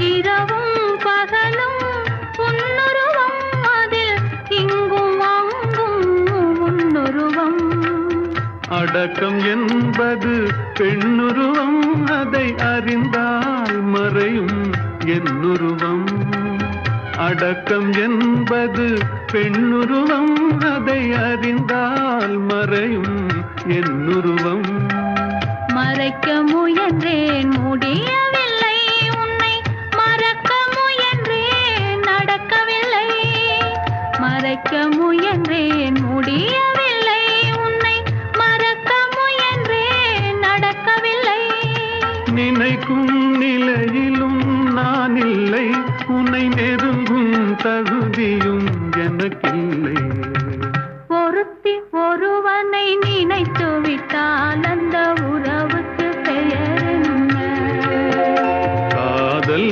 இரவும் பகலும் உன்னுருவம் அதில் இங்கும் அங்கும் உன்னுருவம். அடக்கம் என்பது பெண்ணுருவம், அதை அறிந்தால் மறையும் என்னுருவம். அடக்கம் என்பது பெண்ணுருவம், அதை அறிந்தால் மறையும் என்னுருவம். மறைக்க முயன்றேன் முடியவில்லை, உன்னை மறக்க முயன்றேன் நடக்கவில்லை. மறைக்க முயன்றேன் முடியவில்லை, உன்னை மறக்க முயன்றேன் நடக்கவில்லை. நினைக்கும் நிலையிலும் நான் இல்லை, உன்னை நெருங்கும் தகுதியும் எனக்கு